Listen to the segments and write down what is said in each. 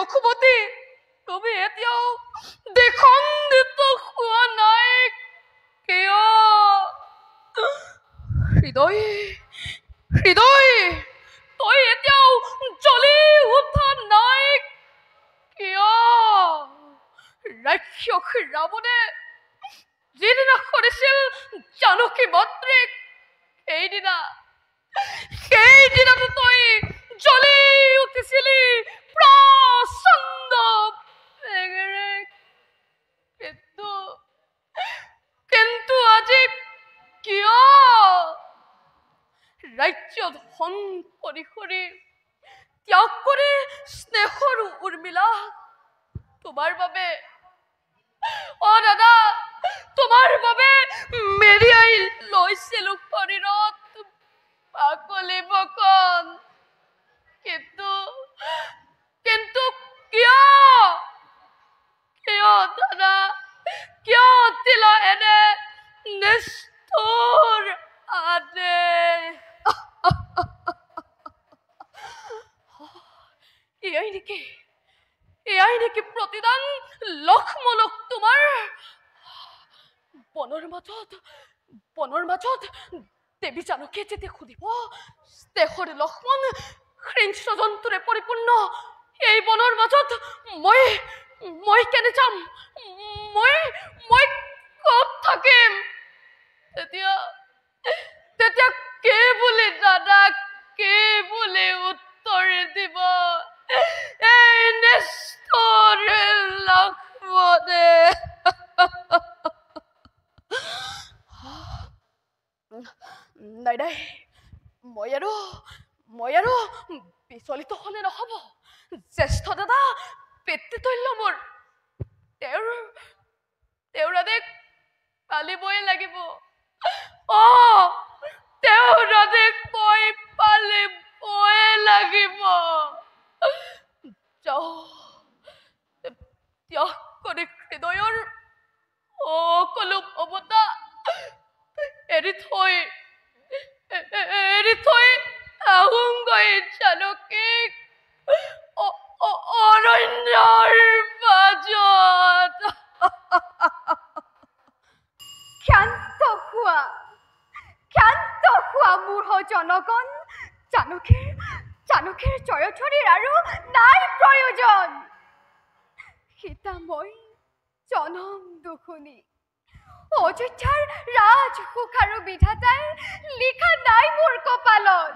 ৰঘুপতি তুমি এতিয়াও দ্বিখণ্ডিত হোৱা নাই কিয় হৃদয় হৃদয় তই এতিয়াও জ্বলি উঠা নাই কিয় ৰাক্ষস ৰাৱণে যিদিনা কৰিছিল জানকী মাতৃক সেইদিনাতো তই জ্বলি উঠিছিলি প্ৰচণ্ড বেগেৰে কিন্তু আজি কিয় ৰাজ্য ধন পৰিসৰি ত্যাগ কৰি স্নেহৰ উৰ্মিলা তোমাৰ বাবে দাদা তোমাৰ বাবে মেৰিয়াই লৈছিলো শৰীৰত পাকলি বকন কিন্তু কিয় দাদা কিয় দিলা এনে নিষ্ঠুৰ আদেশ এয়াই নেকি প্ৰতিদান লক্ষ্মণক তোমাৰ বনৰ মাজত দেৱী জানকীয়ে যেতিয়া সুধিব দেশৰ লক্ষ্মণ হিংস্ৰ জন্তুৰে পৰিপূৰ্ণ এই বনৰ মাজত মই কেনে যাম মই ক'ত থাকিম তেতিয়া কে বুলি দাদা কে বুলি উত্তৰ দিব এই নিষ্ঠুৰ লক্ষ্মণে নাই মই আৰু বিচলিত হলে নহব জ্যেষ্ঠ দাদা পিতৃতুল্য মোৰ তেওঁৰ আদেশ পালিবই লাগিব তেওঁৰ আদেশ মই পালিবই লাগিব ত্যাগ কৰি হৃদয়ৰ সকলো মমতা এৰি থৈ আহোঁগৈ জানকীক অৰণ্যৰ মাজত ক্ষান্ত হোৱা মূঢ় জনগণ জানকীৰ জয়ধ্বনিৰ আৰু নাই প্ৰয়োজন সীতাময় জনম দুখুনি অযোধ্যাৰ ৰাজসুখ আৰু বিধাতাই লিখা নাই মোৰ কপালত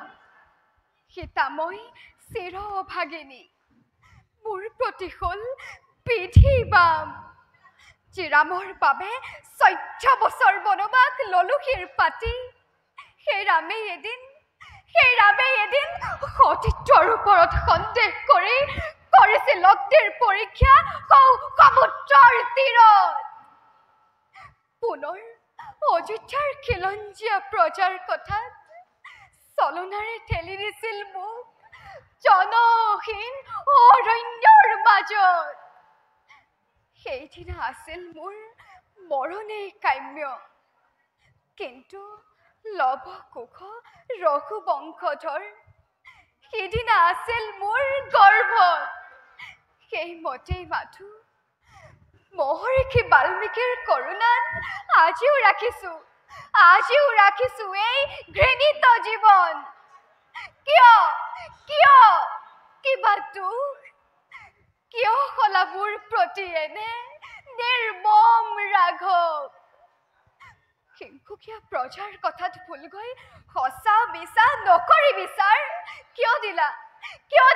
সীতাময় চিৰ অভাগিনী মোৰ প্ৰতিশোল বিধি বাম শ্ৰীৰামৰ বাবে 14 বছৰ বনবাস ললো শিৰ পাতি সেই ৰামেই এদিন সতীত্বৰ ওপৰত সন্দেহ কৰি কৰিছিল অগ্নিৰ পৰীক্ষা সমুদ্ৰৰ তীৰত পুনৰ অযোধ্যাৰ খিলঞ্জীয়া প্ৰজাৰ কথাত চলনাৰে ঠেলি দিছিল মোক জনহীন অৰণ্যৰ মাজত সেইদিনা আছিল মোৰ মৰণেই কাম্য কিন্তু লৱ কুশ ৰঘুবংশধৰ সিদিনা আছিল মোৰ গৰ্ভত সেইমতেই মাথো মহৰ্ষি বাল্মীকিৰ কৰোণাত আজিও ৰাখিছো এই ঘৃণিত জীৱন কিবা দুখ কিয় হলা মোৰ প্ৰতি এনে নিৰ্মম ৰাঘৱ হিংসুকীয়া প্ৰজাৰ কথাত ভুল গৈ সঁচা মিছা নকৰি বিচাৰ কিয়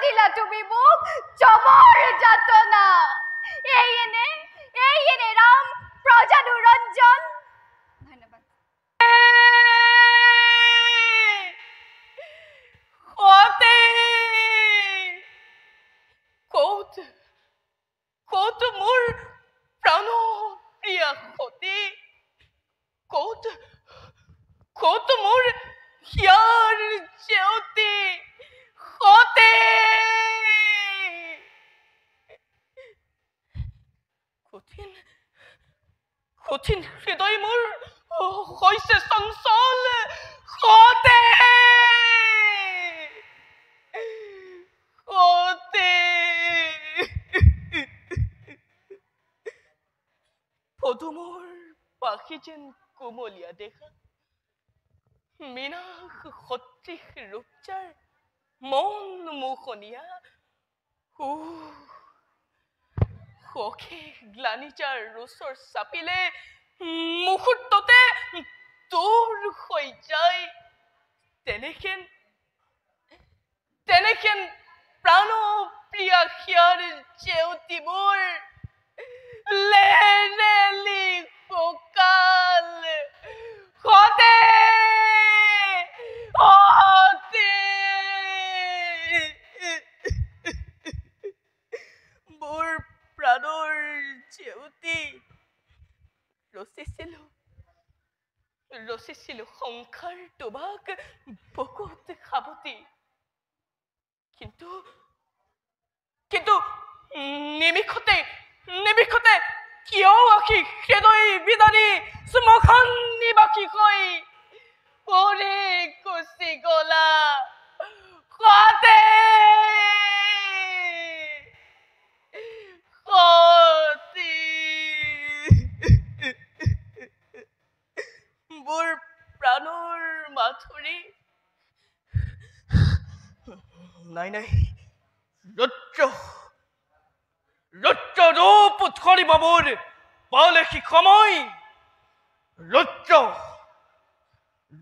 দিলা তুমি মোক যমৰ যাতনা এই এনে ৰাম প্ৰজা দুৰঞ্জন ধন্যবাদ কত মোৰ প্ৰাণ প্ৰিয়া সতী কত মোৰ হিয়াৰ জেউতি সতী কঠিন হৃদয় মোৰ হৈছে চঞ্চল সতী সতী পদুমৰ পাখি যেন কোমলীয়া দেখা মীনা সদৃশ ৰূপচাৰ মন মোহনীয়া সখে গ্লানিচাৰ ৰুচৰ চাপিলে মুহূৰ্ততে তোৰ হৈ যায় তেনেখেন প্ৰাণ প্ৰিয়া হিয়াৰ জেউতিবোৰ লেৰেলি কঁকাল সতে মোৰ প্ৰাণৰ জেউতি ৰচিছিলো সংসাৰ তোমাক বুকুত সাৱটি কিন্তু নিমিষতে কিয় আখি হৃদয় বিদাৰি শ্মশান নিবাসী হৈ পৰি গুচি গলা সতে মোৰ প্ৰাণৰ মাথুৰি নাই ৰুদ্ৰ ৰূপ ধৰিব মোৰ পালেহি সময়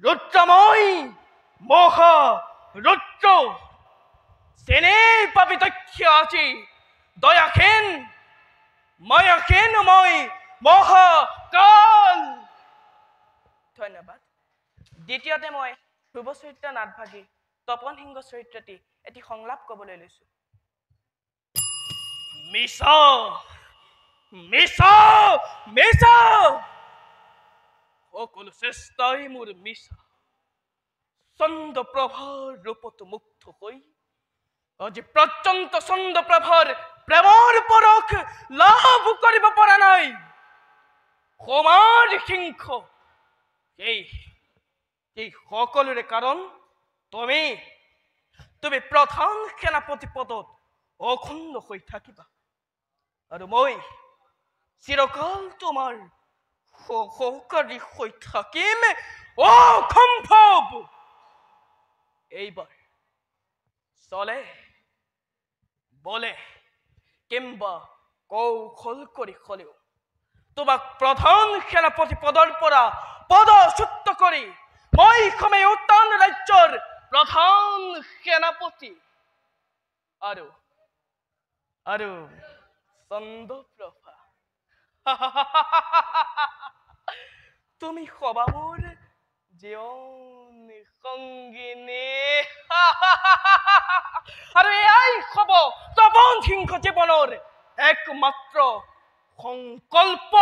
ৰুদ্ৰময় মহা ৰুদ্ৰ যেনে পাবি দক্ষ আজি দয়াখেন মায়াখেন মই মহাকাল ধন্যবাদ দ্বিতীয়তে মই ধ্ৰুৱ চৰিত্ৰ নাটভাগী তপন সিংহ চৰিত্ৰটি এটি সংলাপ কবলৈ লৈছো মিছা সকলো চেষ্টাই মোৰ মিছা চন্দ্ৰপ্ৰভাৰ ৰূপত মুগ্ধ হৈ আজি পৰ্যন্ত চন্দ্ৰপ্ৰভাৰ প্ৰেমৰ পৰশ লাভ কৰিব পৰা নাই সমাজ সিংহ এই সকলোৰে কাৰণ তুমি প্ৰধান সেনাপতি পদত অখণ্ড হৈ থাকিবা আৰু মই চিৰকাল তোমাৰ সহকাৰী হৈ থাকিম অসম্ভৱ এইবাৰ চলে বলে কিম্বা কৌশল কৰি হলেও তোমাক প্ৰধান সেনাপতি পদৰ পৰা পদচ্যুত কৰি মই সময় উত্তান ৰাজ্যৰ প্ৰধান সেনাপতি আৰু চন্দ্ৰপ্ৰভা তুমি হবা মোৰ জীৱন সংগিনী আৰু এয়াই হব তপন সিংহ জীৱনৰ একমাত্ৰ সংকল্প